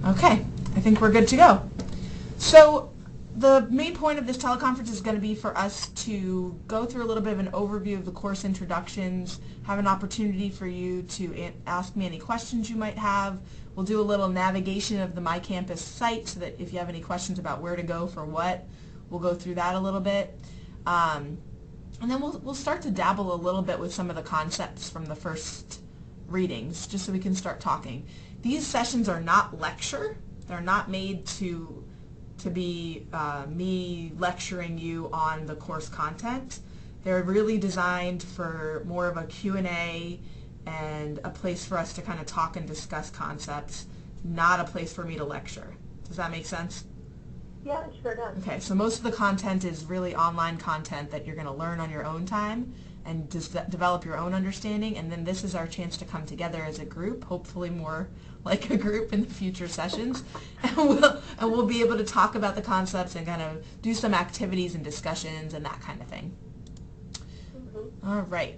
Okay, I think we're good to go. So the main point of this teleconference is going to be for us to go through a little bit of an overview of the course introductions, have an opportunity for you to ask me any questions you might have. We'll do a little navigation of the My Campus site so that if you have any questions about where to go for what, we'll go through that a little bit. And then we'll start to dabble a little bit with some of the concepts from the first readings, just so we can start talking. These sessions are not lecture. They're not made to be me lecturing you on the course content. They're really designed for more of a Q&A and a place for us to kind of talk and discuss concepts, not a place for me to lecture. Does that make sense? Yeah, it sure does. Okay, so most of the content is really online content that you're going to learn on your own time and develop your own understanding, and then this is our chance to come together as a group, hopefully more like a group in the future sessions, and we'll be able to talk about the concepts and kind of do some activities and discussions and that kind of thing. All right.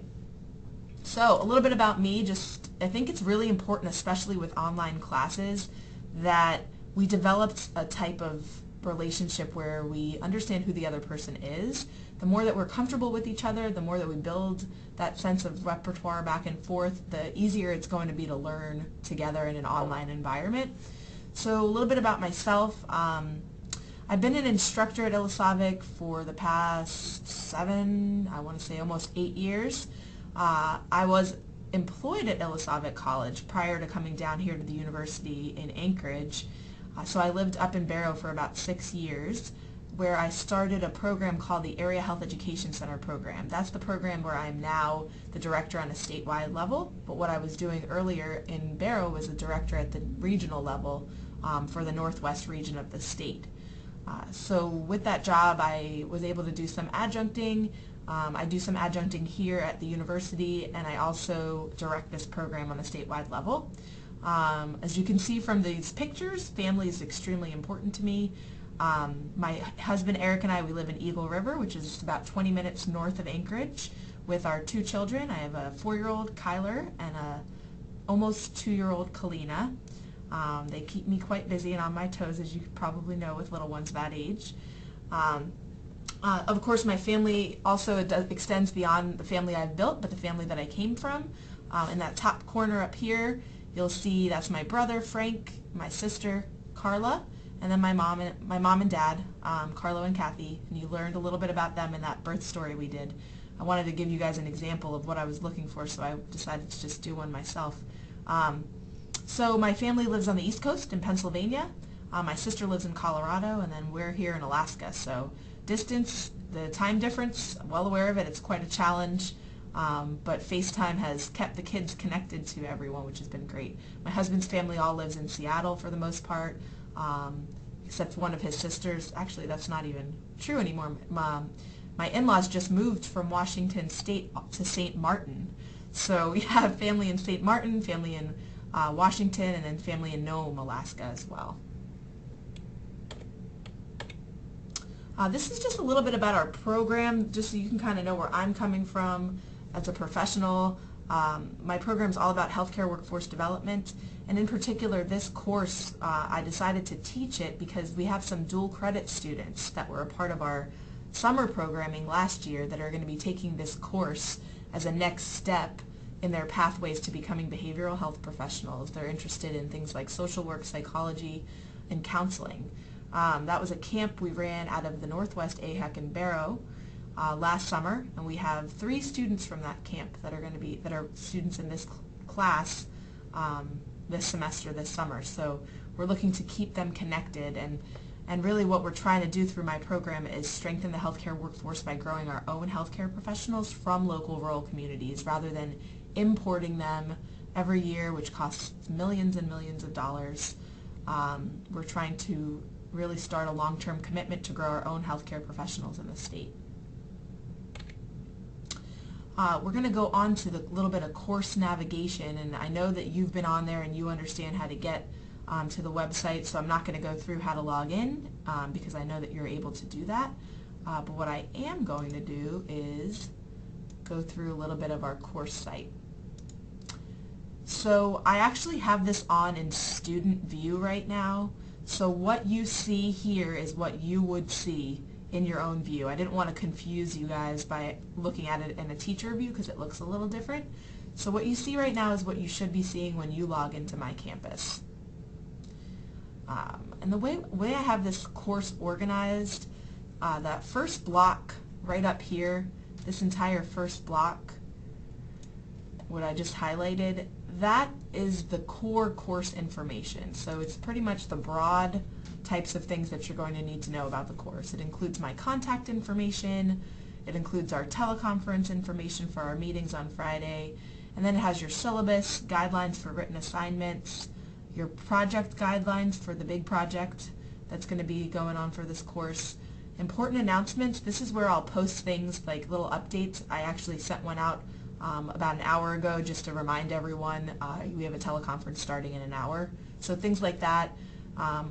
So a little bit about me. I think it's really important, especially with online classes, that we developed a type of relationship where we understand who the other person is. The more that we're comfortable with each other, the more that we build that sense of repertoire back and forth, the easier it's going to be to learn together in an online environment. So a little bit about myself. I've been an instructor at Ilisavik for the past 7, I want to say almost 8 years. I was employed at Ilisavik College prior to coming down here to the university in Anchorage. So I lived up in Barrow for about 6 years, where I started a program called the Area Health Education Center program. That's the program where I'm now the director on a statewide level, but what I was doing earlier in Barrow was a director at the regional level for the Northwest region of the state. So with that job, I was able to do some adjuncting. I do some adjuncting here at the university, and I also direct this program on a statewide level. As you can see from these pictures, family is extremely important to me. My husband Eric and I, we live in Eagle River, which is about 20 minutes north of Anchorage, with our 2 children. I have a 4-year-old Kyler and a almost 2-year-old Kalina. They keep me quite busy and on my toes, as you probably know with little ones that age. Of course, my family also extends beyond the family I've built, but the family that I came from. In that top corner up here, you'll see that's my brother Frank, my sister Carla, and then my mom and dad, Carlo and Kathy. And you learned a little bit about them in that birth story we did. I wanted to give you guys an example of what I was looking for, so I decided to just do one myself. So my family lives on the East Coast in Pennsylvania. My sister lives in Colorado, and then we're here in Alaska. So distance, the time difference, I'm well aware of it. It's quite a challenge. But FaceTime has kept the kids connected to everyone, which has been great. My husband's family all lives in Seattle for the most part, except one of his sisters. Actually, that's not even true anymore. My in-laws just moved from Washington State to St. Martin. So we have family in St. Martin, family in Washington, and then family in Nome, Alaska as well. This is just a little bit about our program, just so you can kind of know where I'm coming from as a professional. My program is all about healthcare workforce development, and in particular this course, I decided to teach it because we have some dual credit students that were a part of our summer programming last year that are going to be taking this course as a next step in their pathways to becoming behavioral health professionals. They're interested in things like social work, psychology, and counseling. That was a camp we ran out of the Northwest AHEC in Barrow last summer, and we have 3 students from that camp that are students in this class this semester, this summer. So we're looking to keep them connected, and really what we're trying to do through my program is strengthen the healthcare workforce by growing our own healthcare professionals from local rural communities rather than importing them every year, which costs millions and millions of dollars. We're trying to really start a long-term commitment to grow our own healthcare professionals in the state. We're going to go on to the little bit of course navigation, and I know that you've been on there and you understand how to get to the website, so I'm not going to go through how to log in because I know that you're able to do that. But what I am going to do is go through a little bit of our course site. So I actually have this on in student view right now. So what you see here is what you would see in your own view. I didn't want to confuse you guys by looking at it in a teacher view because it looks a little different. So what you see right now is what you should be seeing when you log into My Campus. And the way I have this course organized, that first block right up here, this entire first block, what I just highlighted, that is the core course information. So it's pretty much the broad types of things that you're going to need to know about the course. It includes my contact information, it includes our teleconference information for our meetings on Friday, and then it has your syllabus, guidelines for written assignments, your project guidelines for the big project that's going to be going on for this course. Important announcements, this is where I'll post things like little updates. I actually sent one out about an hour ago just to remind everyone we have a teleconference starting in an hour. So things like that,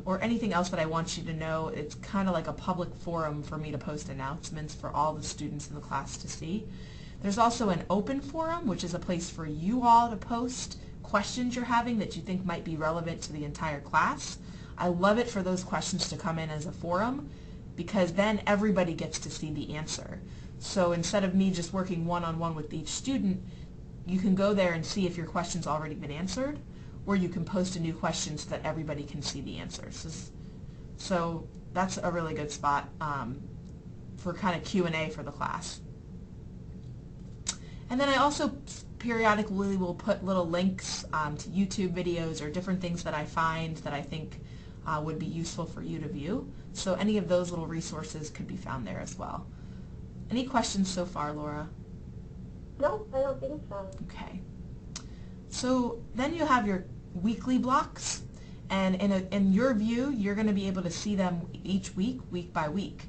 or anything else that I want you to know. It's kind of like a public forum for me to post announcements for all the students in the class to see. There's also an open forum, which is a place for you all to post questions you're having that you think might be relevant to the entire class. I love it for those questions to come in as a forum because then everybody gets to see the answer. So instead of me just working one-on-one with each student, you can go there and see if your question's already been answered, or you can post a new question so that everybody can see the answers. So that's a really good spot for kind of Q&A for the class. And then I also periodically will put little links to YouTube videos or different things that I find that I think would be useful for you to view. So any of those little resources could be found there as well. Any questions so far, Laura? No, I don't think so. Okay. So then you have your weekly blocks, and in your view, you're going to be able to see them each week, week by week.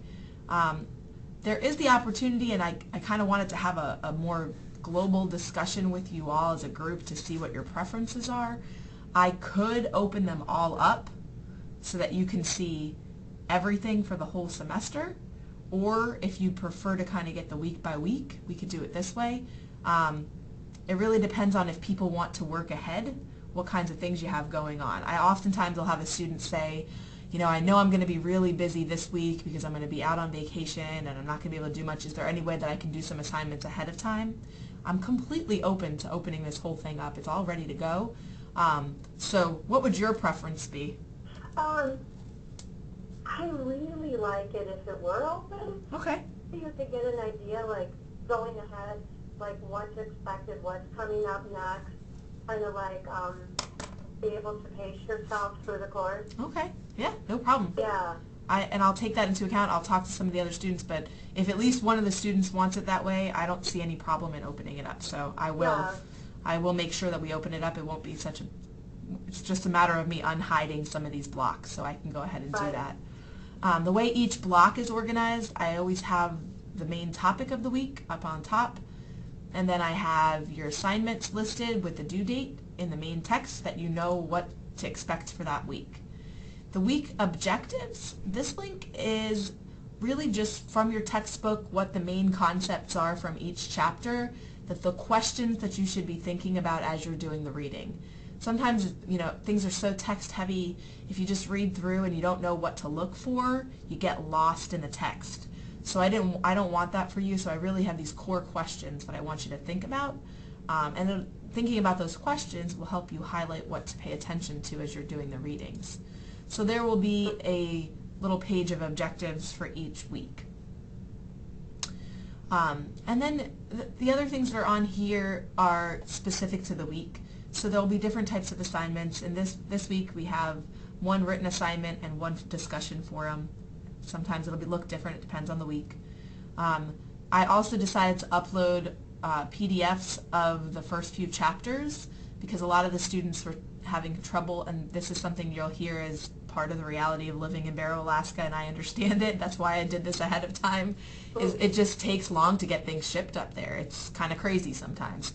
There is the opportunity, and I kind of wanted to have a more global discussion with you all as a group to see what your preferences are. I could open them all up so that you can see everything for the whole semester, or if you prefer to kind of get the week by week, we could do it this way. It really depends on if people want to work ahead, what kinds of things you have going on. I oftentimes will have a student say, you know I'm going to be really busy this week because I'm going to be out on vacation and I'm not going to be able to do much. Is there any way that I can do some assignments ahead of time? I'm completely open to opening this whole thing up. It's all ready to go. So what would your preference be? I really like it if it were open. Okay. You could get an idea, like, going ahead, like, what's expected, what's coming up next, kind of like, be able to pace yourself through the course. Okay. Yeah, no problem. Yeah. And I'll take that into account. I'll talk to some of the other students, but if at least one of the students wants it that way, I don't see any problem in opening it up. So I will make sure that we open it up. It won't be such a, it's just a matter of me unhiding some of these blocks, so I can go ahead and do that. The way each block is organized, I always have the main topic of the week up on top, and then I have your assignments listed with the due date in the main text that you know what to expect for that week. The week objectives, this link is really just from your textbook what the main concepts are from each chapter, that the questions that you should be thinking about as you're doing the reading. Sometimes, you know, things are so text heavy, if you just read through and you don't know what to look for, you get lost in the text. So I don't want that for you, so I really have these core questions that I want you to think about. And then thinking about those questions will help you highlight what to pay attention to as you're doing the readings. So there will be a little page of objectives for each week. And then the other things that are on here are specific to the week. So there will be different types of assignments. And this week we have one written assignment and one discussion forum. Sometimes it'll look different. It depends on the week. I also decided to upload PDFs of the first few chapters because a lot of the students were having trouble, and this is something you'll hear as part of the reality of living in Barrow, Alaska, and I understand it. That's why I did this ahead of time. Is it just takes long to get things shipped up there. It's kind of crazy sometimes.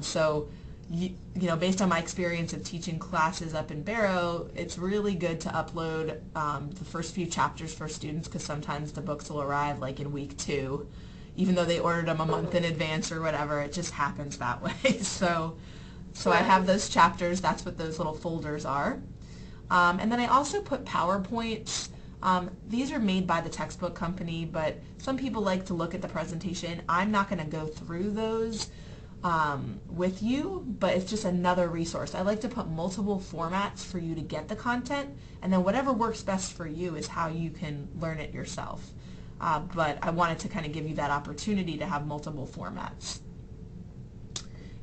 So you know, based on my experience of teaching classes up in Barrow, it's really good to upload the first few chapters for students because sometimes the books will arrive like in week 2, even though they ordered them a month in advance or whatever. It just happens that way. So So I have those chapters. That's what those little folders are. And then I also put PowerPoints. These are made by the textbook company, but some people like to look at the presentation. I'm not going to go through those with you, but it's just another resource. I like to put multiple formats for you to get the content, and then whatever works best for you is how you can learn it yourself. But I wanted to kind of give you that opportunity to have multiple formats.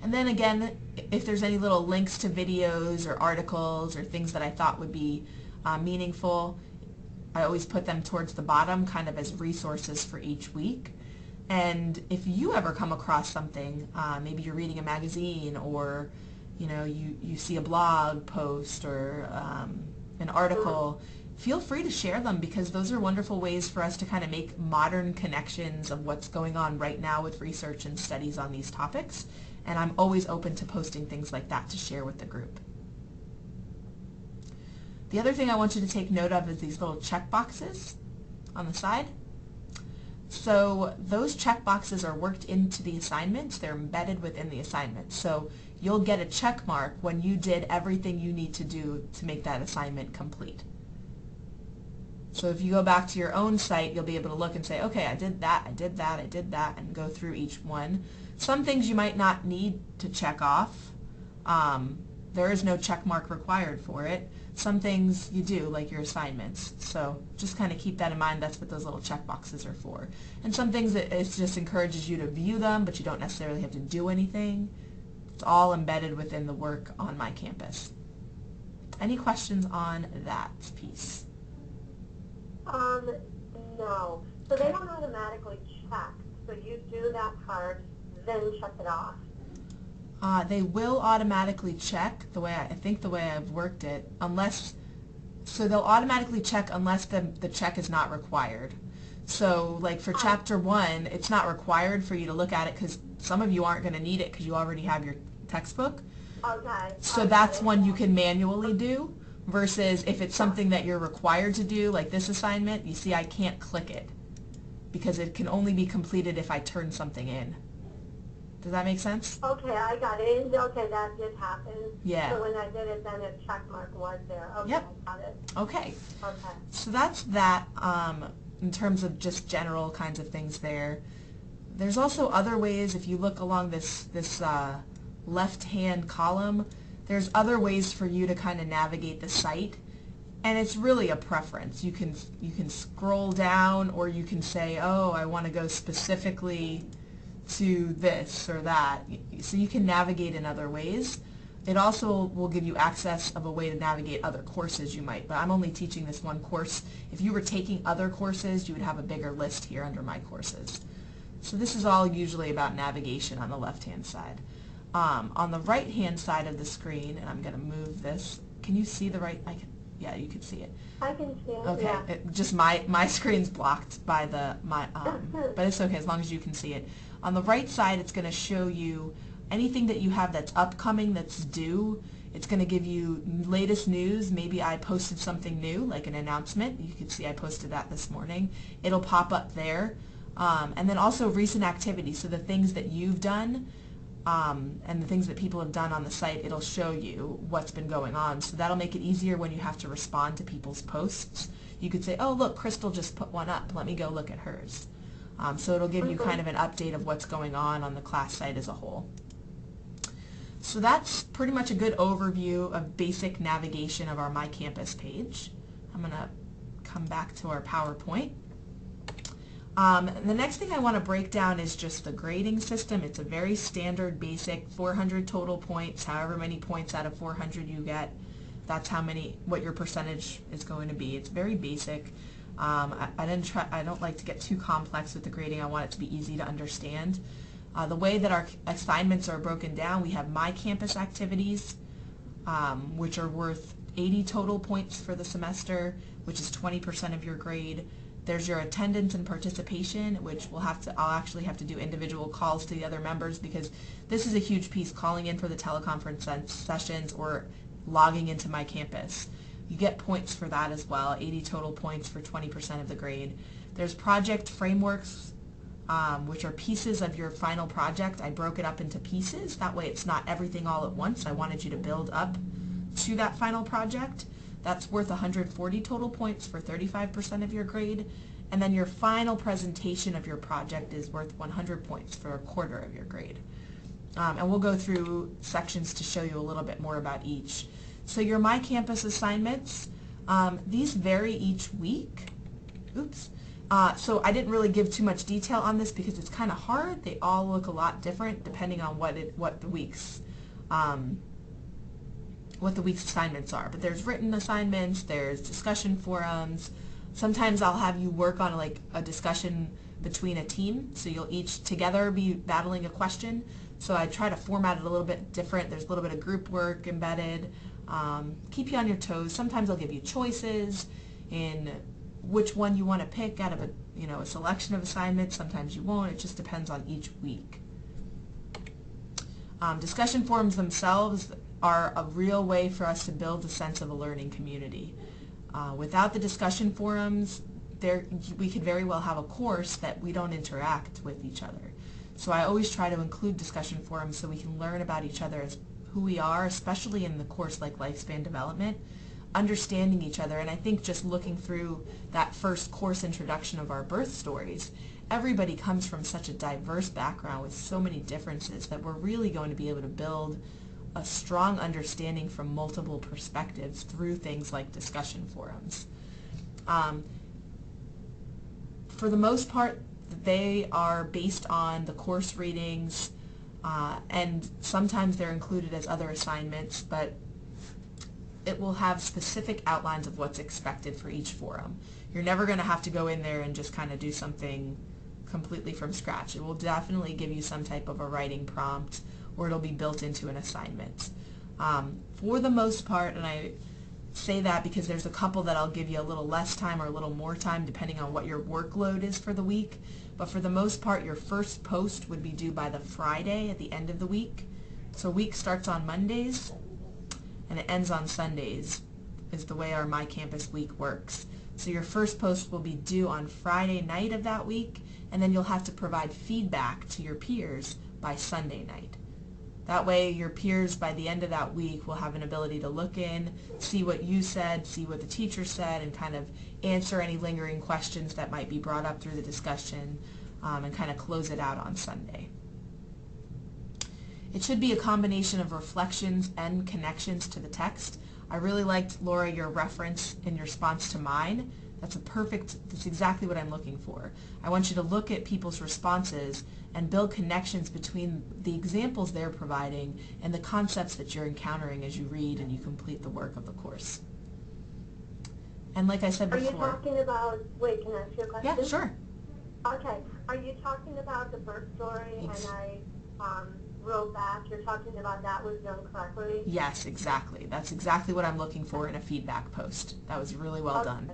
And then again, if there's any little links to videos or articles or things that I thought would be meaningful, I always put them towards the bottom kind of as resources for each week. And if you ever come across something, maybe you're reading a magazine, or you see a blog post or an article, feel free to share them, because those are wonderful ways for us to kind of make modern connections of what's going on right now with research and studies on these topics. And I'm always open to posting things like that to share with the group. The other thing I want you to take note of is these little check boxes on the side. So those check boxes are worked into the assignments. They're embedded within the assignment. So you'll get a check mark when you did everything you need to do to make that assignment complete. So if you go back to your own site, you'll be able to look and say, okay, I did that, I did that, I did that, and go through each one. Some things you might not need to check off. There is no check mark required for it. Some things you do, like your assignments. So just kind of keep that in mind. That's what those little check boxes are for. And some things it just encourages you to view them, but you don't necessarily have to do anything. It's all embedded within the work on my campus. Any questions on that piece? No. So they don't automatically check. So you do that part, then check it off. They will automatically check the way I think the way I've worked it, so they'll automatically check unless the check is not required. So like for chapter 1, it's not required for you to look at it because some of you aren't going to need it because you already have your textbook. Okay. So that's one you can manually do, versus if it's something that you're required to do, like this assignment, you see I can't click it because it can only be completed if I turn something in. Does that make sense? Okay, I got it. Okay, that did happen. Yeah. So when I did it, then a check mark was there. Okay, Yep. I got it. Okay. Okay. So that's that in terms of just general kinds of things there. There's also other ways, if you look along this left-hand column, there's other ways for you to kind of navigate the site. And it's really a preference. You can scroll down, or you can say, oh, I want to go specifically to this or that. So you can navigate in other ways. It also will give you access of a way to navigate other courses you might, but I'm only teaching this one course. If you were taking other courses, you would have a bigger list here under my courses. So this is all usually about navigation on the left-hand side. On the right-hand side of the screen, and I'm going to move this. Can you see the right? Yeah, you can see it. I can see it. Okay, Yeah. just my screen's blocked by but it's okay as long as you can see it. On the right side, it's going to show you anything that you have that's upcoming, that's due. It's going to give you latest news. Maybe I posted something new, like an announcement. You can see I posted that this morning. It'll pop up there. And then also recent activities, so the things that you've done and the things that people have done on the site, it'll show you what's been going on. So that'll make it easier when you have to respond to people's posts. You could say, oh, look, Crystal just put one up. Let me go look at hers. So it'll give you kind of an update of what's going on the class site as a whole. So that's pretty much a good overview of basic navigation of our My Campus page. I'm going to come back to our PowerPoint. The next thing I want to break down is just the grading system. It's a very standard, basic 400 total points. However many points out of 400 you get, that's what your percentage is going to be. It's very basic. I don't like to get too complex with the grading. I want it to be easy to understand. The way that our assignments are broken down, we have My Campus activities, which are worth 80 total points for the semester, which is 20% of your grade. There's your attendance and participation, which I'll actually have to do individual calls to the other members, because this is a huge piece, calling in for the teleconference sessions or logging into My Campus. You get points for that as well, 80 total points for 20% of the grade. There's project frameworks, which are pieces of your final project. I broke it up into pieces. That way it's not everything all at once. I wanted you to build up to that final project. That's worth 140 total points for 35% of your grade. And then your final presentation of your project is worth 100 points for a quarter of your grade. And we'll go through sections to show you a little bit more about each. So your My Campus assignments, these vary each week. Oops. So I didn't really give too much detail on this because it's kind of hard. They all look a lot different depending on what the week's assignments are. But there's written assignments, there's discussion forums. Sometimes I'll have you work on like a discussion between a team, so you'll each together be battling a question. So I try to format it a little bit different. There's a little bit of group work embedded. Keep you on your toes. Sometimes I'll give you choices in which one you want to pick out of a selection of assignments. Sometimes you won't. It just depends on each week. Discussion forums themselves are a real way for us to build a sense of a learning community. Without the discussion forums, we could very well have a course that we don't interact with each other. So I always try to include discussion forums so we can learn about each other as who we are, especially in the course like lifespan development, understanding each other. And I think just looking through that first course introduction of our birth stories, everybody comes from such a diverse background with so many differences that we're really going to be able to build a strong understanding from multiple perspectives through things like discussion forums. For the most part, they are based on the course readings, and sometimes they're included as other assignments, but it will have specific outlines of what's expected for each forum. You're never going to have to go in there and just kind of do something completely from scratch. It will definitely give you some type of a writing prompt, or it'll be built into an assignment. For the most part, and I say that because there's a couple that I'll give you a little less time or a little more time depending on what your workload is for the week, but for the most part your first post would be due by the Friday at the end of the week. So week starts on Mondays and it ends on Sundays is the way our My Campus week works. So your first post will be due on Friday night of that week, and then you'll have to provide feedback to your peers by Sunday night. That way your peers by the end of that week will have an ability to look in, see what you said, see what the teacher said, and kind of answer any lingering questions that might be brought up through the discussion, and kind of close it out on Sunday. It should be a combination of reflections and connections to the text. I really liked, Laura, your reference in your response to mine. That's exactly what I'm looking for. I want you to look at people's responses and build connections between the examples they're providing and the concepts that you're encountering as you read and you complete the work of the course. And like I said before... Are you talking about, wait, can I ask you a question? Yeah, sure. Okay. Are you talking about the birth story Yes. and I wrote back? You're talking about that was done correctly? Yes, exactly. That's exactly what I'm looking for in a feedback post. That was really well done.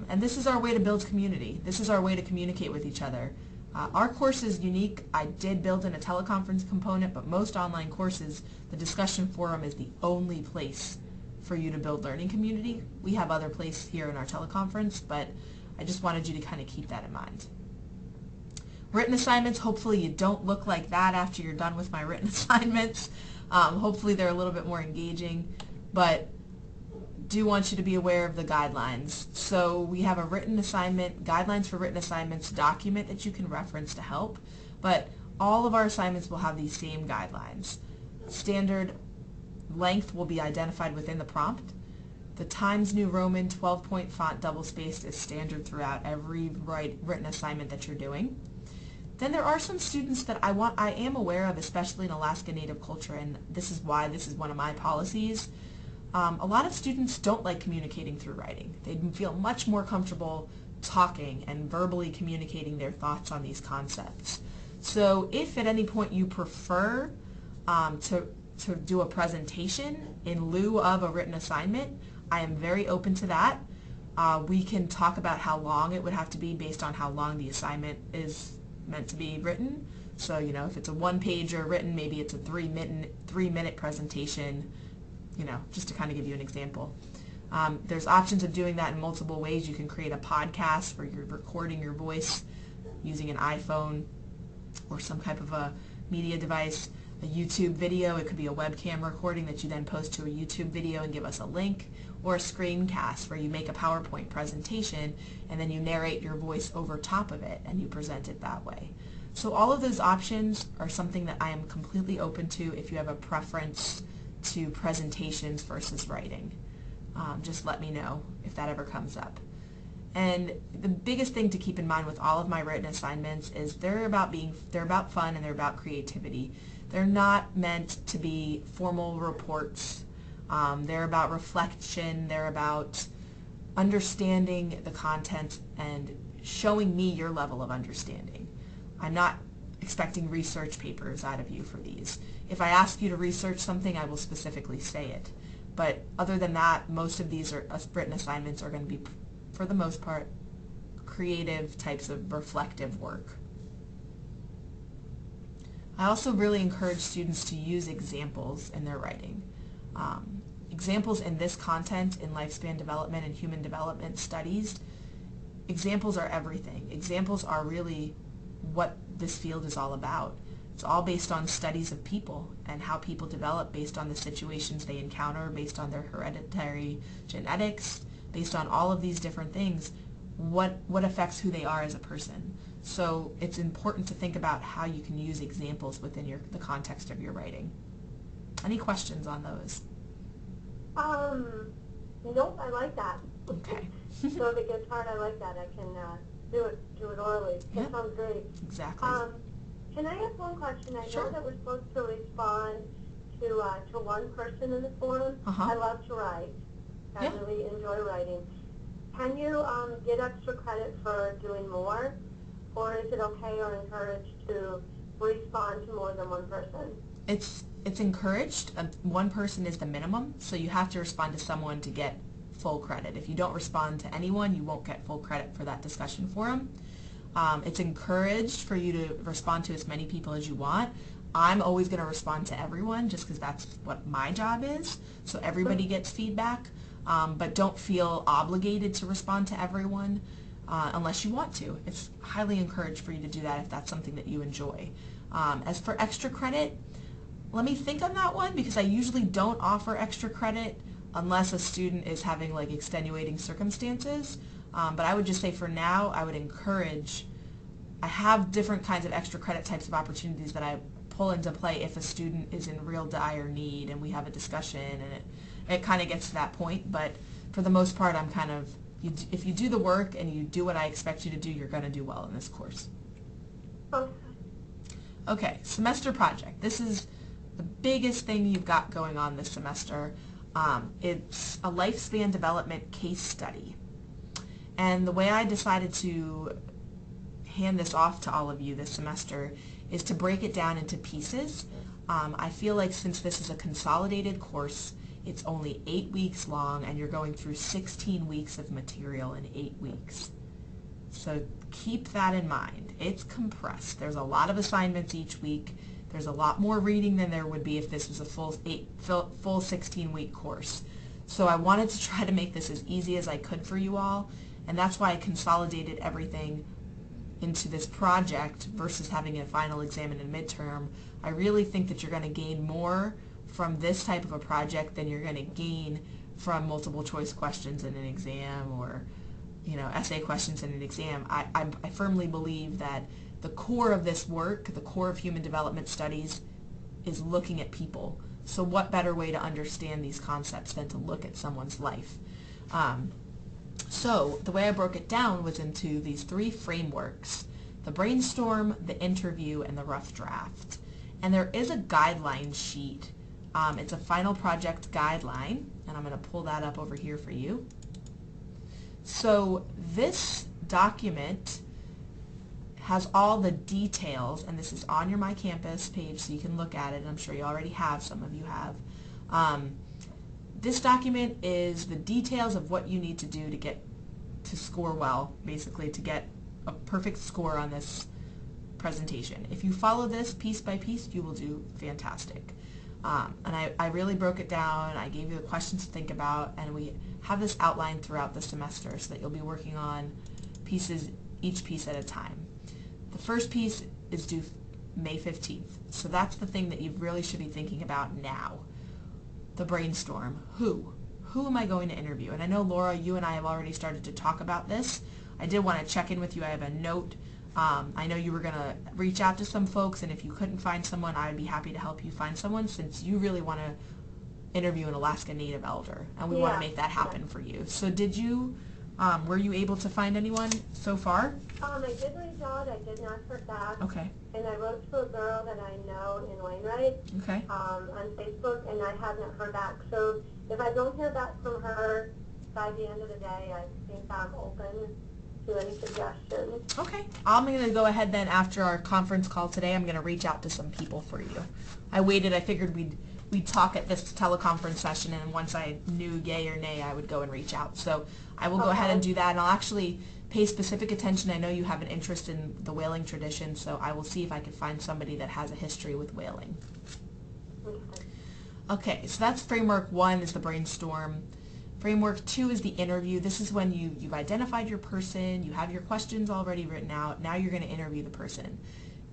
And this is our way to build community. This is our way to communicate with each other. Our course is unique. I did build in a teleconference component, but most online courses, the discussion forum is the only place for you to build learning community. We have other places here in our teleconference, but I just wanted you to kind of keep that in mind. Written assignments, hopefully you don't look like that after you're done with my written assignments. Hopefully they're a little bit more engaging, but do want you to be aware of the guidelines. So we have a written assignment, guidelines for written assignments document that you can reference to help, but all of our assignments will have these same guidelines. Standard length will be identified within the prompt. The Times New Roman 12-point font double-spaced is standard throughout every written assignment that you're doing. Then there are some students that I am aware of, especially in Alaska Native culture, and this is why this is one of my policies. A lot of students don't like communicating through writing. They feel much more comfortable talking and verbally communicating their thoughts on these concepts. So if at any point you prefer to do a presentation in lieu of a written assignment, I am very open to that. We can talk about how long it would have to be based on how long the assignment is meant to be written. So, you know, if it's a one-pager written, maybe it's a three-minute presentation, you know, just to kind of give you an example. There's options of doing that in multiple ways. You can create a podcast where you're recording your voice using an iPhone or some type of a media device. A YouTube video, it could be a webcam recording that you then post to a YouTube video and give us a link, or a screencast where you make a PowerPoint presentation and then you narrate your voice over top of it and you present it that way. So all of those options are something that I am completely open to if you have a preference to presentations versus writing. Just let me know if that ever comes up. And the biggest thing to keep in mind with all of my written assignments is they're about fun and they're about creativity. They're not meant to be formal reports. They're about reflection. They're about understanding the content and showing me your level of understanding. I'm not expecting research papers out of you for these. If I ask you to research something, I will specifically say it. But other than that, most of these written assignments are going to be, for the most part, creative types of reflective work. I also really encourage students to use examples in their writing. Examples in this content, in lifespan development and human development studies, examples are everything. Examples are really what this field is all about. It's all based on studies of people and how people develop based on the situations they encounter, based on their hereditary genetics, based on all of these different things, what affects who they are as a person. So it's important to think about how you can use examples within the context of your writing. Any questions on those? Nope, I like that. Okay. So if it gets hard, I like that. I can do it orally. Yeah. That sounds great. Exactly. Can I ask one question? I Sure. know that we're supposed to respond to one person in the forum. Uh-huh. I love to write. I Yeah. really enjoy writing. Can you get extra credit for doing more? Or is it okay or encouraged to respond to more than one person? It's encouraged. One person is the minimum, so you have to respond to someone to get full credit. If you don't respond to anyone, you won't get full credit for that discussion forum. It's encouraged for you to respond to as many people as you want. I'm always going to respond to everyone just because that's what my job is, so everybody gets feedback, but don't feel obligated to respond to everyone unless you want to. It's highly encouraged for you to do that if that's something that you enjoy. As for extra credit, let me think on that one because I usually don't offer extra credit unless a student is having like extenuating circumstances. But I would just say for now, I would encourage, I have different kinds of extra credit types of opportunities that I pull into play if a student is in real dire need and we have a discussion and it kind of gets to that point. But for the most part, I'm kind of, if you do the work and you do what I expect you to do, you're going to do well in this course. Okay. Okay, semester project. This is the biggest thing you've got going on this semester. It's a lifespan development case study. And the way I decided to hand this off to all of you this semester is to break it down into pieces. I feel like since this is a consolidated course, it's only 8 weeks long and you're going through 16 weeks of material in 8 weeks. So keep that in mind. It's compressed. There's a lot of assignments each week. There's a lot more reading than there would be if this was a full 16-week course. So I wanted to try to make this as easy as I could for you all, and that's why I consolidated everything into this project versus having a final exam and a midterm. I really think that you're going to gain more from this type of a project than you're going to gain from multiple choice questions in an exam or essay questions in an exam. I firmly believe that the core of this work, the core of human development studies, is looking at people. So what better way to understand these concepts than to look at someone's life? So the way I broke it down was into these 3 frameworks: the brainstorm, the interview, and the rough draft. And there is a guideline sheet. It's a final project guideline, and I'm going to pull that up over here for you. So this document has all the details, and this is on your My Campus page so you can look at it. I'm sure you already have, some of you have. This document is the details of what you need to do to score well, basically to get a perfect score on this presentation. If you follow this piece by piece, you will do fantastic. And I really broke it down. I gave you the questions to think about, and we have this outlined throughout the semester so that you'll be working on pieces, each piece at a time. The first piece is due May 15th. So that's the thing that you really should be thinking about now. The brainstorm. Who? Who am I going to interview? And I know, Laura, you and I have already started to talk about this. I did want to check in with you. I have a note. I know you were going to reach out to some folks, and if you couldn't find someone, I would be happy to help you find someone, since you really want to interview an Alaska Native elder, and we want to make that happen for you. So did you, were you able to find anyone so far? I did reach out. I did not hear back. Okay. And I wrote to a girl that I know in Wainwright Okay. on Facebook, and I have not heard back. So if I don't hear back from her by the end of the day, I think I'm open to any suggestions. Okay. I'm going to go ahead then after our conference call today. I'm going to reach out to some people for you. I waited. I figured we'd talk at this teleconference session, and once I knew yay or nay, I would go and reach out. So I will go ahead and do that, and I'll actually pay specific attention. I know you have an interest in the whaling tradition, so I will see if I can find somebody that has a history with whaling. Okay, so that's framework 1 is the brainstorm. Framework 2 is the interview. This is when you've identified your person, you have your questions already written out, now you're going to interview the person.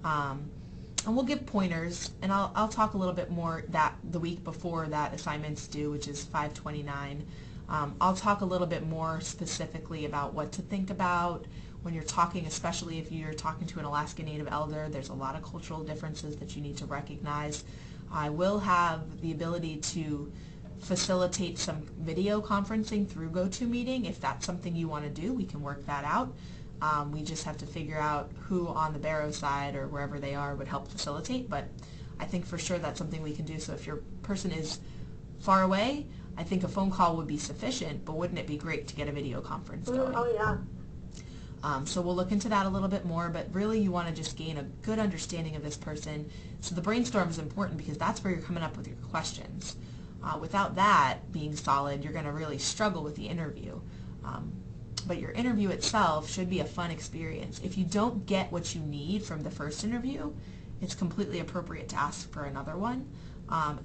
And we'll give pointers, and I'll talk a little bit more that the week before that assignment's due, which is 5/29. I'll talk a little bit more specifically about what to think about when you're talking, especially if you're talking to an Alaska Native elder. There's a lot of cultural differences that you need to recognize. I will have the ability to facilitate some video conferencing through GoToMeeting. If that's something you want to do, we can work that out. We just have to figure out who on the Barrow side or wherever they are would help facilitate, but I think for sure that's something we can do. So if your person is far away, I think a phone call would be sufficient, but wouldn't it be great to get a video conference going? Oh, yeah. So we'll look into that a little bit more, but really you want to just gain a good understanding of this person. So the brainstorm is important because that's where you're coming up with your questions. Without that being solid, you're going to really struggle with the interview. But your interview itself should be a fun experience. If you don't get what you need from the first interview, it's completely appropriate to ask for another one.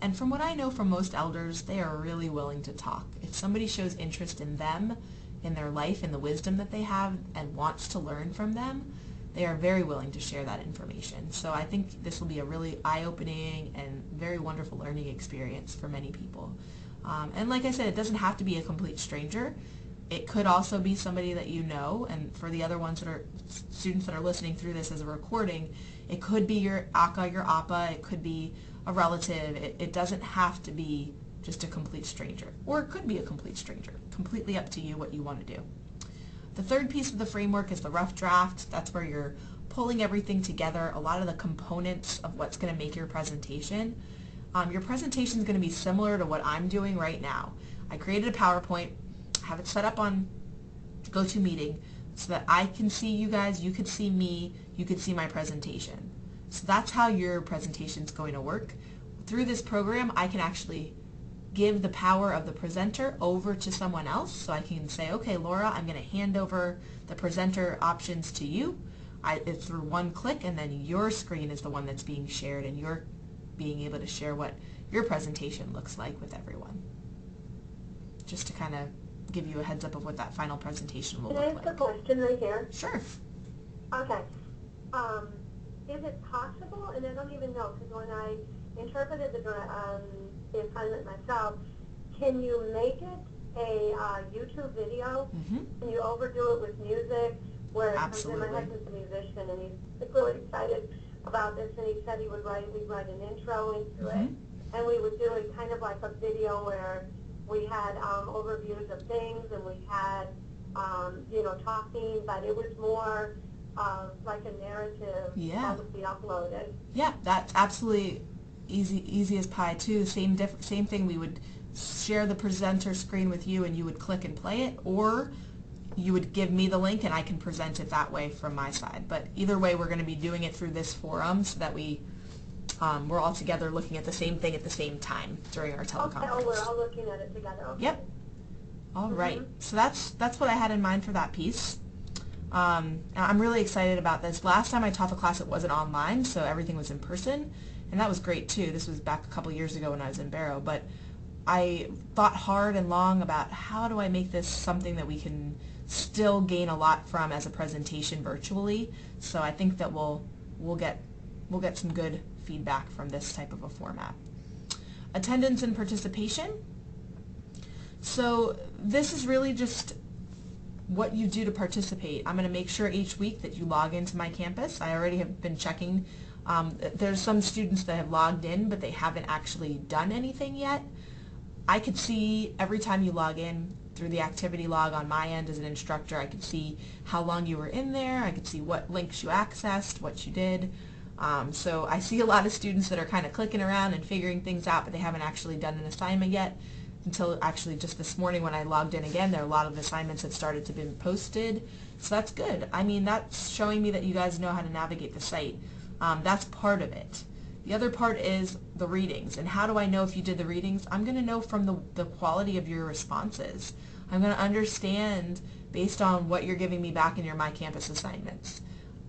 And from what I know from most elders, they are really willing to talk. If somebody shows interest in them, in their life, in the wisdom that they have, and wants to learn from them, they are very willing to share that information. So I think this will be a really eye-opening and very wonderful learning experience for many people. And like I said, it doesn't have to be a complete stranger. It could also be somebody that you know, and for the other ones that are students that are listening through this as a recording, it could be your ACA, your APA, it could be a relative. It doesn't have to be just a complete stranger, or it could be a complete stranger. Completely up to you what you want to do. The third piece of the framework is the rough draft. That's where you're pulling everything together, a lot of the components of what's going to make your presentation. Your presentation is going to be similar to what I'm doing right now. I created a PowerPoint, have it set up on GoToMeeting so that I can see you guys, you could see me, you could see my presentation. So that's how your presentation is going to work. Through this program, I can actually give the power of the presenter over to someone else. So I can say, okay, Laura, I'm going to hand over the presenter options to you. It's through one click, and then your screen is the one that's being shared, and you're being able to share what your presentation looks like with everyone. Just to kind of give you a heads up of what that final presentation will look like. Can I ask a question right here? Sure. Okay. Is it possible, and I don't even know, because when I interpreted the assignment myself, can you make it a YouTube video? Can you overdo it with music? Where Absolutely. My husband's a musician, and he's really excited about this, and he said we'd write an intro into it, and we would do it kind of like a video where we had overviews of things, and we had talking, but it was more like a narrative that would be uploaded. Yeah, that's absolutely easy as pie too. Same thing. We would share the presenter screen with you, and you would click and play it, or you would give me the link and I can present it that way from my side. But either way, we're going to be doing it through this forum so that we're all together looking at the same thing at the same time during our teleconference. Okay, we're all looking at it together. Okay. Yep. All right. So that's what I had in mind for that piece. I'm really excited about this. Last time I taught the class, it wasn't online, so everything was in person. and that was great too. This was back a couple years ago when I was in Barrow, but I thought hard and long about how do I make this something that we can still gain a lot from as a presentation virtually. So I think that we'll get some good feedback from this type of a format. Attendance and participation. So this is really just what you do to participate. I'm going to make sure each week that you log into my campus. I already have been checking. There's some students that have logged in, but they haven't actually done anything yet. I could see every time you log in through the activity log on my end as an instructor. I could see how long you were in there. I could see what links you accessed, what you did. So I see a lot of students that are kind of clicking around and figuring things out, but they haven't actually done an assignment yet. Until actually just this morning when I logged in again, there are a lot of assignments that started to be posted. So that's good. I mean, that's showing me that you guys know how to navigate the site. That's part of it. The other part is the readings. And how do I know if you did the readings? I'm going to know from the quality of your responses. I'm going to understand based on what you're giving me back in your My Campus assignments.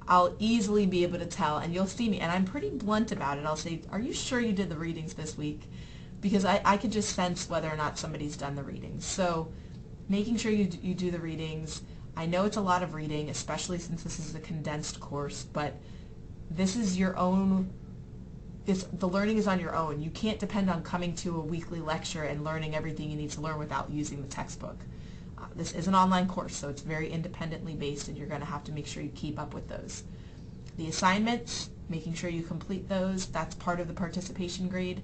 I'll easily be able to tell, and you'll see me, and I'm pretty blunt about it. I'll say, are you sure you did the readings this week? Because I could just sense whether or not somebody's done the readings. So making sure you do the readings. I know it's a lot of reading, especially since this is a condensed course, but this is your own, the learning is on your own. You can't depend on coming to a weekly lecture and learning everything you need to learn without using the textbook. This is an online course, so it's very independently based, and you're going to have to make sure you keep up with those. The assignments, making sure you complete those, that's part of the participation grade.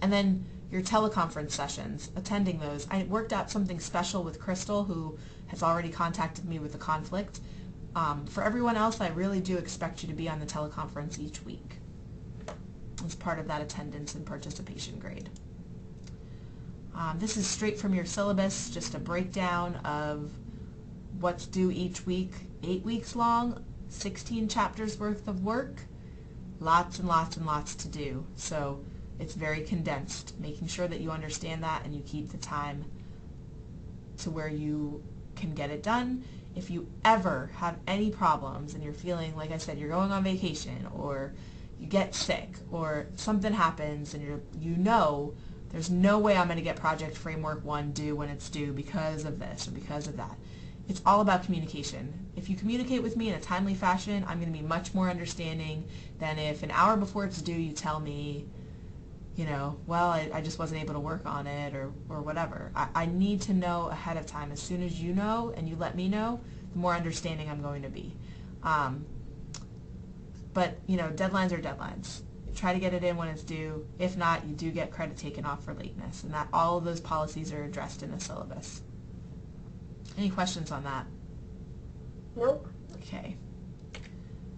And then your teleconference sessions, attending those. I worked out something special with Crystal, who has already contacted me with the conflict. For everyone else, I really do expect you to be on the teleconference each week as part of that attendance and participation grade. This is straight from your syllabus, just a breakdown of what's due each week. 8 weeks long, 16 chapters worth of work, lots and lots and lots to do. So it's very condensed, making sure that you understand that and you keep the time to where you can get it done. If you ever have any problems and you're feeling, like I said, you're going on vacation or you get sick or something happens and you know there's no way I'm going to get Project Framework 1 due when it's due because of this or because of that. It's all about communication. If you communicate with me in a timely fashion, I'm going to be much more understanding than if an hour before it's due you tell me, you know, well, I just wasn't able to work on it or whatever. I need to know ahead of time. As soon as you know and you let me know, the more understanding I'm going to be. But, you know, deadlines are deadlines. Try to get it in when it's due. If not, you do get credit taken off for lateness, and that all of those policies are addressed in the syllabus. Any questions on that? Nope. Okay.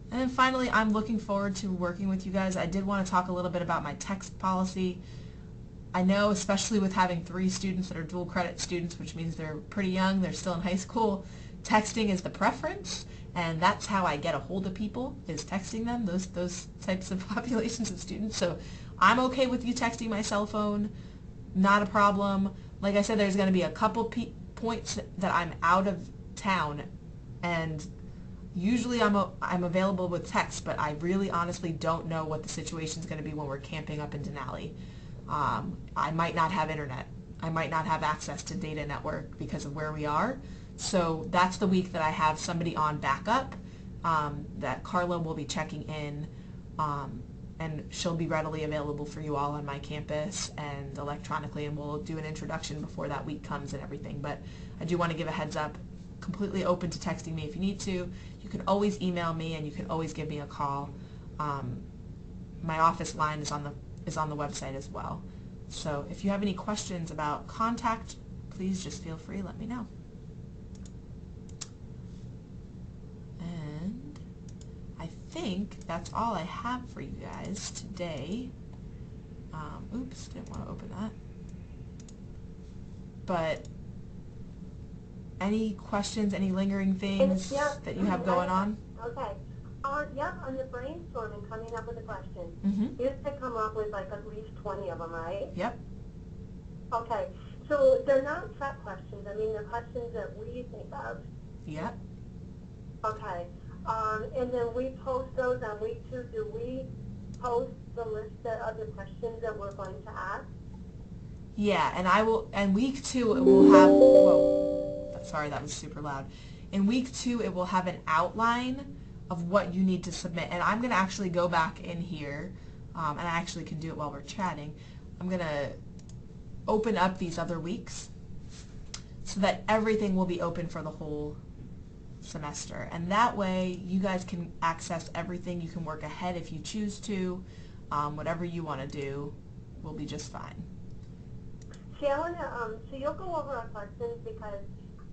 And then finally, I'm looking forward to working with you guys. I did want to talk a little bit about my text policy. I know, especially with having 3 students that are dual credit students, which means they're pretty young, they're still in high school, texting is the preference, and that's how I get a hold of people, is texting them, those types of populations of students. So I'm okay with you texting my cell phone, not a problem. Like I said, there's going to be a couple points that I'm out of town, and usually I'm available with text, but I really honestly don't know what the situation's going to be when we're camping up in Denali. I might not have internet. I might not have access to data network because of where we are. So that's the week that I have somebody on backup, that Carla will be checking in, and she'll be readily available for you all on my campus and electronically, and we'll do an introduction before that week comes and everything. But I do want to give a heads up, completely open to texting me if you need to. You can always email me, and you can always give me a call. My office line is on the website as well. So if you have any questions about contact, please just feel free, let me know. And I think that's all I have for you guys today. Oops, didn't want to open that. But any questions, any lingering things that you have going on? Okay. Yep, on the brainstorming, coming up with a question. Mm-hmm. You have to come up with like at least 20 of them, right? Yep. Okay. So they're not set questions. I mean, they're questions that we think of. Yep. Okay. And then we post those on week 2. Do we post the list of the questions that we're going to ask? Yeah, and I will, and week 2 it will have, whoa, sorry, that was super loud. In week 2 it will have an outline of what you need to submit, and I'm going to actually go back in here, and I actually can do it while we're chatting. I'm going to open up these other weeks so that everything will be open for the whole semester, and that way you guys can access everything. You can work ahead if you choose to. Whatever you want to do will be just fine. See, I want to, so you'll go over our questions because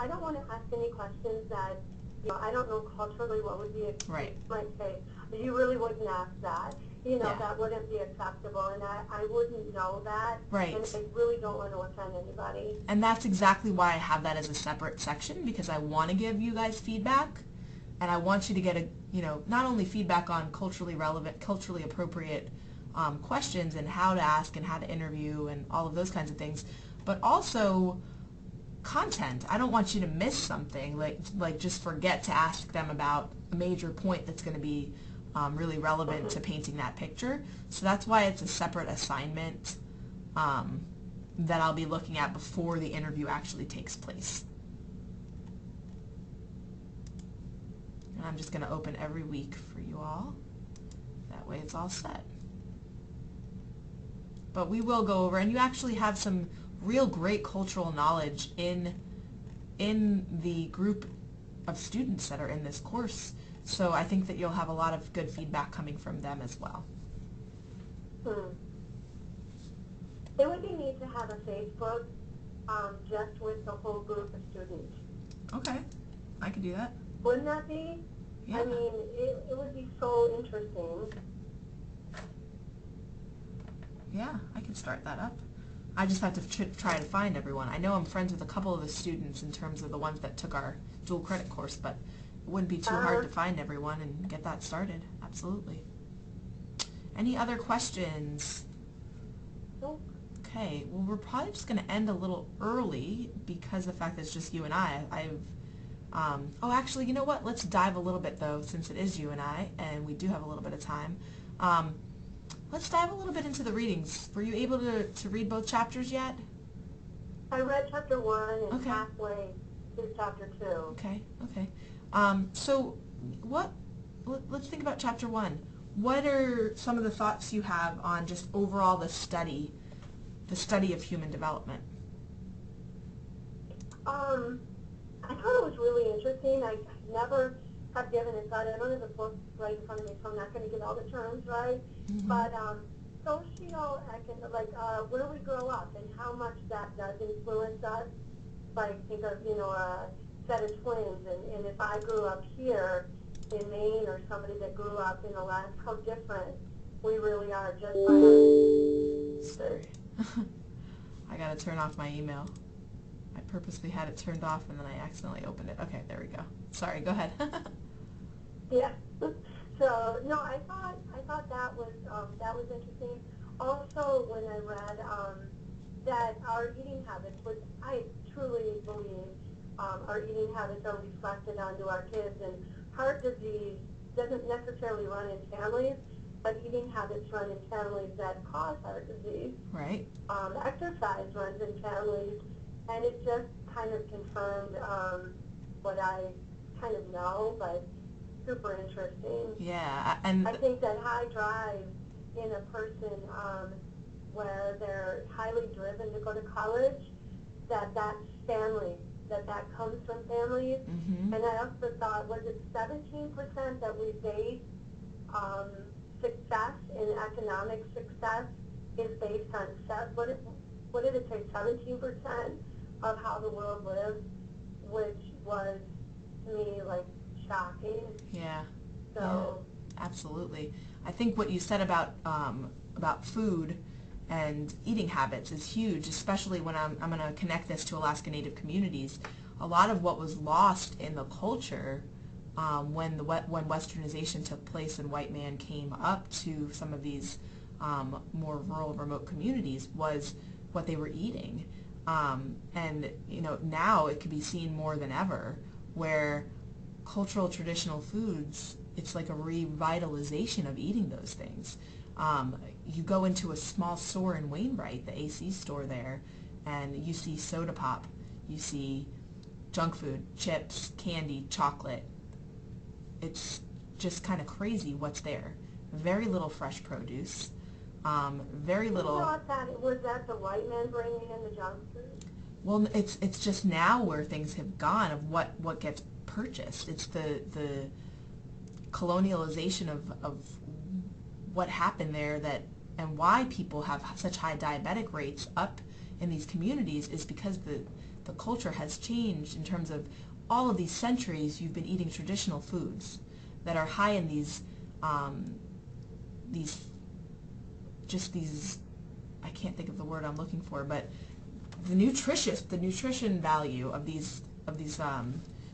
I don't want to ask any questions that, you know, I don't know culturally what would be, Right. might say, you really wouldn't ask that. You know, Yeah. that wouldn't be acceptable, and I wouldn't know that. Right. And I really don't want to offend anybody. And that's exactly why I have that as a separate section, because I want to give you guys feedback, and I want you to get a, you know, not only feedback on culturally relevant, culturally appropriate questions and how to ask and how to interview and all of those kinds of things, but also content. I don't want you to miss something, like just forget to ask them about a major point that's going to be really relevant to painting that picture. So that's why it's a separate assignment that I'll be looking at before the interview actually takes place. And I'm just going to open every week for you all. That way it's all set. But we will go over, and you actually have some real great cultural knowledge in the group of students that are in this course. So I think that you'll have a lot of good feedback coming from them as well. It would be neat to have a Facebook just with the whole group of students. Okay, I could do that. Wouldn't that be? Yeah. I mean, it would be so interesting. Yeah, I can start that up. I just have to try to find everyone. I know I'm friends with a couple of the students in terms of the ones that took our dual credit course, but it wouldn't be too hard to find everyone and get that started. Absolutely. Any other questions? Nope. Okay, well, we're probably just going to end a little early because of the fact that it's just you and I. Oh, actually, you know what? Let's dive a little bit, though, since it is you and I, and we do have a little bit of time. Let's dive a little bit into the readings. Were you able to read both chapters yet? I read chapter 1 and Okay. halfway through chapter 2. Okay, okay. So let's think about chapter 1. What are some of the thoughts you have on just overall the study of human development? I thought it was really interesting. I never have given it thought. I don't have the book right in front of me, so I'm not going to get all the terms right. Mm-hmm. But social, where we grow up and how much that does influence us. Like, think of, you know, a set of twins, and if I grew up here in Maine or somebody that grew up in Alaska, how different we really are just by our... Sorry. I got to turn off my email. I purposely had it turned off and then I accidentally opened it. Okay, there we go. Sorry, go ahead. Yeah. So no, I thought that was interesting. Also, when I read that our eating habits, which I truly believe our eating habits are reflected onto our kids, and heart disease doesn't necessarily run in families, but eating habits run in families that cause heart disease. Right. Exercise runs in families, and it just kind of confirmed what I kind of know, but super interesting. Yeah, and I think that high drive in a person where they're highly driven to go to college, that's family, that comes from families. Mm-hmm. And I also thought, was it 17% that we base success in economic success is based on what did it say? 17% of how the world lives, which was to me like shocking. Yeah. So yeah, absolutely. I think what you said about food and eating habits is huge, especially when I'm going to connect this to Alaska Native communities. A lot of what was lost in the culture when westernization took place and white man came up to some of these more rural, remote communities was what they were eating. And you know, now it can be seen more than ever where cultural traditional foods, it's like a revitalization of eating those things. You go into a small store in Wainwright, the AC store there, and you see soda pop, you see junk food, chips, candy, chocolate. It's just kind of crazy what's there. Very little fresh produce, very little. Who brought that? Was that the white man bringing in the junk food? Well, it's just now where things have gone of what gets purchased. It's the colonialization of what happened there, that and why people have such high diabetic rates up in these communities is because the culture has changed in terms of all of these centuries you've been eating traditional foods that are high in these I can't think of the word I'm looking for, but the nutrition value of these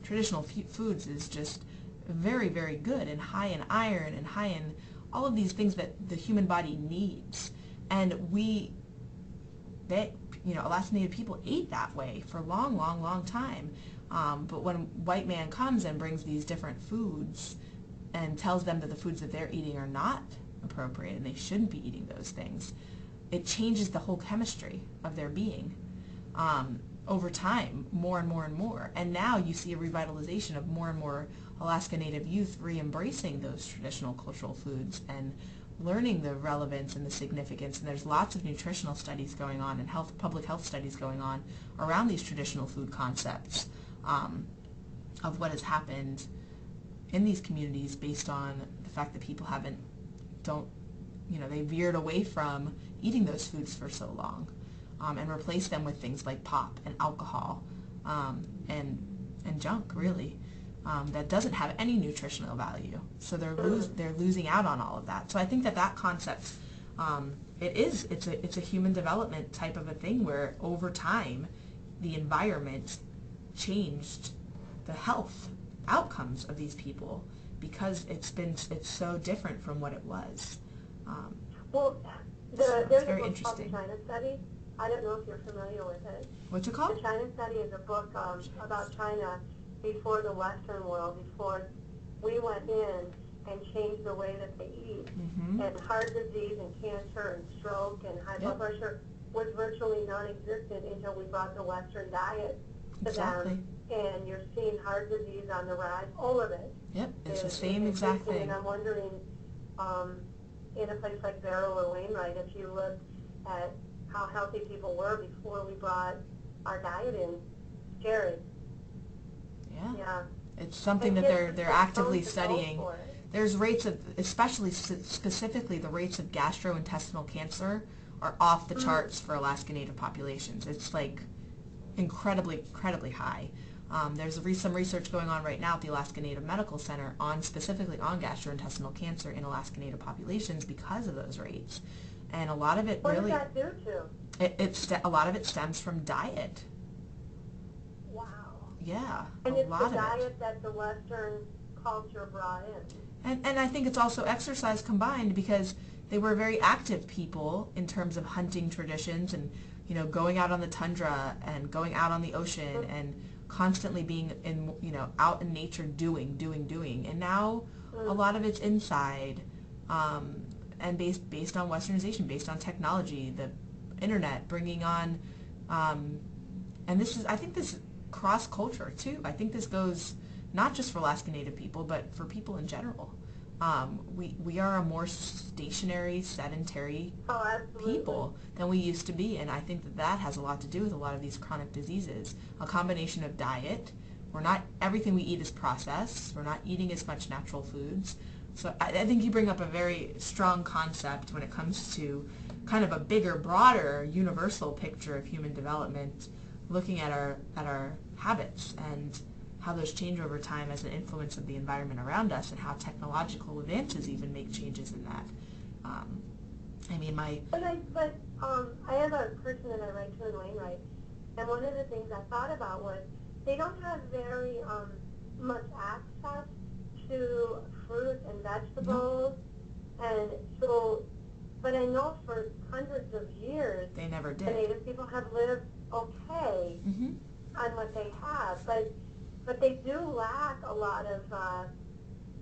traditional foods is just very, very good, and high in iron and high in all of these things that the human body needs. And Alaska Native people ate that way for a long, long, long time. But when white man comes and brings these different foods and tells them that the foods that they're eating are not appropriate and they shouldn't be eating those things, it changes the whole chemistry of their being over time, more and more and more. And now you see a revitalization of more and more Alaska Native youth re-embracing those traditional cultural foods and learning the relevance and the significance. And there's lots of nutritional studies going on and public health studies going on around these traditional food concepts of what has happened in these communities based on the fact that people they veered away from eating those foods for so long and replaced them with things like pop and alcohol and junk, really, that doesn't have any nutritional value. So they're losing out on all of that. So I think that concept, it's a human development type of a thing where over time the environment changed the health outcomes of these people because it's so different from what it was. There's a book called the China Study. I don't know if you're familiar with it. What's it called? The China Study is a book about China before the Western world, before we went in and changed the way that they eat. Mm-hmm. And heart disease and cancer and stroke and high blood pressure was virtually non-existent until we brought the Western diet to them. And you're seeing heart disease on the rise, all of it. Yep, it's the same exact thing. And I'm wondering, in a place like Barrow or Wainwright, if you look at how healthy people were before we brought our diet in, scary. Yeah. It's something that they're actively studying. There's rates of, specifically the rates of gastrointestinal cancer are off the charts for Alaska Native populations. It's like incredibly, incredibly high. There's some research going on right now at the Alaska Native Medical Center specifically on gastrointestinal cancer in Alaska Native populations because of those rates. And a lot of it What does that do to? A lot of it stems from diet. Wow. Yeah, and a lot of it. And it's the diet that the Western culture brought in. And I think it's also exercise combined because they were very active people in terms of hunting traditions and, going out on the tundra and going out on the ocean and constantly being out in nature doing. And now a lot of it's inside. And based on westernization, based on technology, the internet, bringing on, and I think this cross-culture too. I think this goes not just for Alaska Native people, but for people in general. We are a more stationary, sedentary people than we used to be, and I think that has a lot to do with a lot of these chronic diseases. A combination of diet. Everything we eat is processed. We're not eating as much natural foods. So I think you bring up a very strong concept when it comes to kind of a bigger, broader, universal picture of human development, looking at our habits and how those change over time as an influence of the environment around us, and how technological advances even make changes in that. I have a person that I write to in Wainwright, and one of the things I thought about was they don't have very much access to fruit and vegetables, and so, but I know for hundreds of years they never did. The Native people have lived okay on what they have, but they do lack a lot of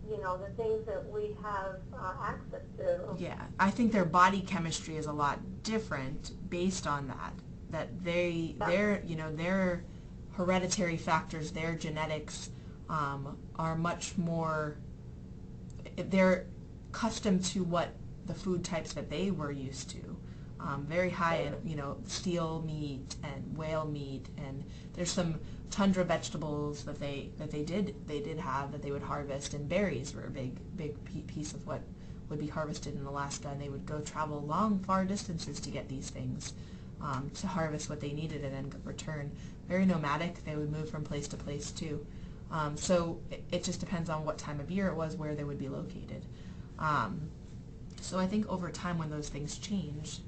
the things that we have access to. Yeah, I think their body chemistry is a lot different based on that. That their hereditary factors, their genetics, are much more. They're accustomed to what the food types that they were used to. Very high in seal meat and whale meat, and there's some tundra vegetables that they did have that they would harvest, and berries were a big piece of what would be harvested in Alaska, and they would go travel long far distances to get these things, to harvest what they needed and then return. Very nomadic. They would move from place to place too. So it just depends on what time of year it was, where they would be located. So I think over time when those things change,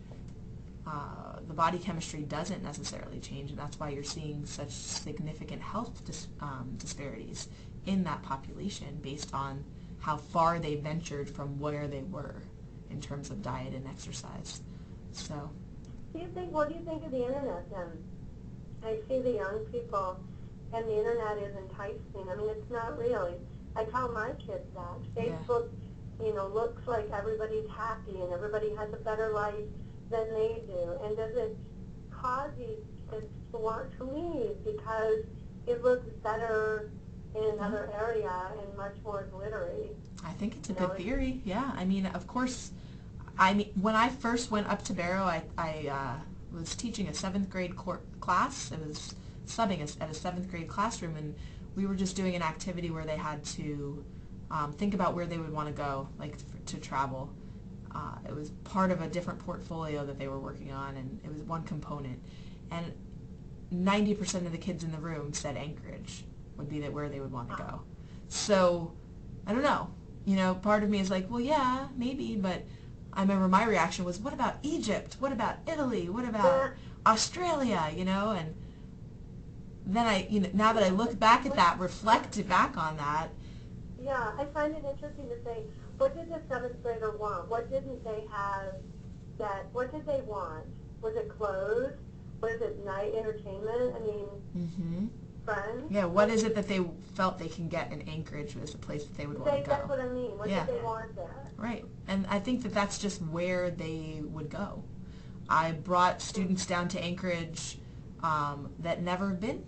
the body chemistry doesn't necessarily change, and that's why you're seeing such significant health disparities in that population based on how far they ventured from where they were in terms of diet and exercise. So, what do you think of the internet then? I see the young people, and the internet is enticing. I mean, it's not really. I tell my kids that. Facebook, looks like everybody's happy and everybody has a better life than they do. And does it cause these kids to want to leave because it looks better in another area and much more glittery? I think it's a good theory. Yeah, I mean, of course. When I first went up to Barrow, I was teaching a 7th grade class. I was subbing at a 7th grade classroom, and we were just doing an activity where they had to think about where they would want to go, like to travel. It was part of a different portfolio that they were working on, and it was one component. And 90% of the kids in the room said Anchorage would be where they would want to go. So, I don't know. Part of me is like, well, yeah, maybe, but I remember my reaction was, what about Egypt? What about Italy? What about Australia? And then now that I look back at that, reflect back on that. Yeah, I find it interesting to say, what did the 7th grader want? What didn't they have what did they want? Was it clothes? Was it night entertainment? I mean, friends? Yeah, what is it that they felt they can get in Anchorage was the place that they would want to go? That's what I mean. What did they want there? Right, and I think that that's just where they would go. I brought students down to Anchorage that never been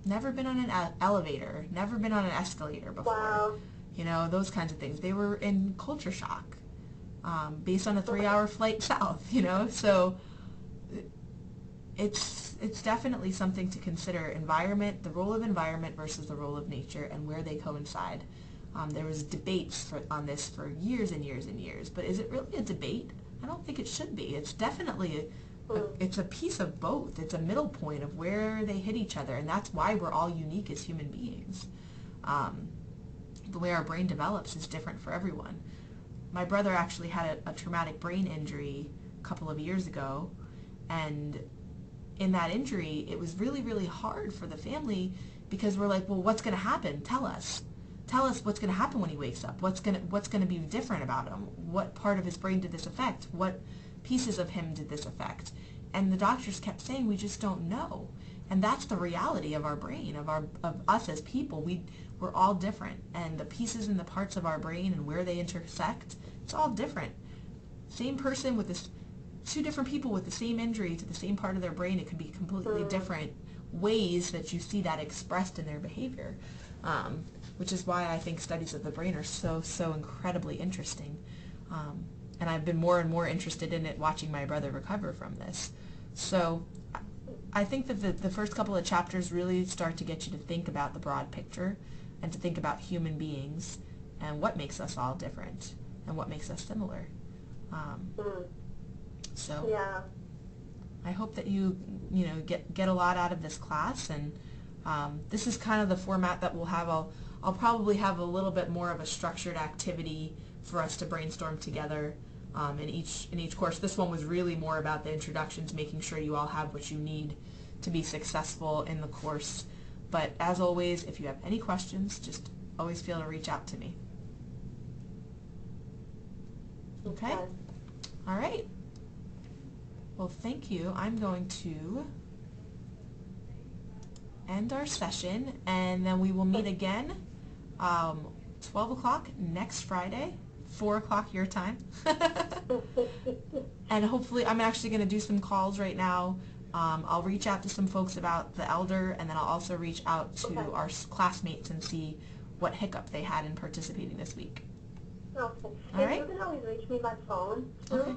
on an elevator, never been on an escalator before. Wow. Those kinds of things. They were in culture shock based on a 3-hour flight south, So it's definitely something to consider. Environment, the role of environment versus the role of nature, and where they coincide. There was debates on this for years and years and years, but is it really a debate? I don't think it should be. It's definitely it's a piece of both. It's a middle point of where they hit each other, and that's why we're all unique as human beings. The way our brain develops is different for everyone. My brother actually had a traumatic brain injury a couple of years ago, and in that injury, it was really, really hard for the family because we're like, well, what's going to happen? Tell us what's going to happen when he wakes up. What's going to be different about him? What part of his brain did this affect? What pieces of him did this affect? And the doctors kept saying, we just don't know. And that's the reality of our brain, of us as people. We're all different, and the pieces and the parts of our brain and where they intersect, it's all different. Same person with this, 2 different people with the same injury to the same part of their brain, it could be completely different ways that you see that expressed in their behavior, which is why I think studies of the brain are so incredibly interesting. And I've been more and more interested in it watching my brother recover from this. So I think that the first couple of chapters really start to get you to think about the broad picture and to think about human beings and what makes us all different and what makes us similar. So yeah. I hope that you get a lot out of this class, and this is kind of the format that we'll have. I'll probably have a little bit more of a structured activity for us to brainstorm together in each course. This one was really more about the introductions, making sure you all have what you need to be successful in the course. But as always, if you have any questions, just always feel to reach out to me. Okay? All right. Well, thank you. I'm going to end our session, and then we will meet again 12 o'clock next Friday, 4 o'clock your time. And hopefully, I'm actually going to do some calls right now. I'll reach out to some folks about the Elder, and then I'll also reach out to our classmates and see what hiccup they had in participating this week. Okay. All And right? you can always reach me by phone, too. Okay.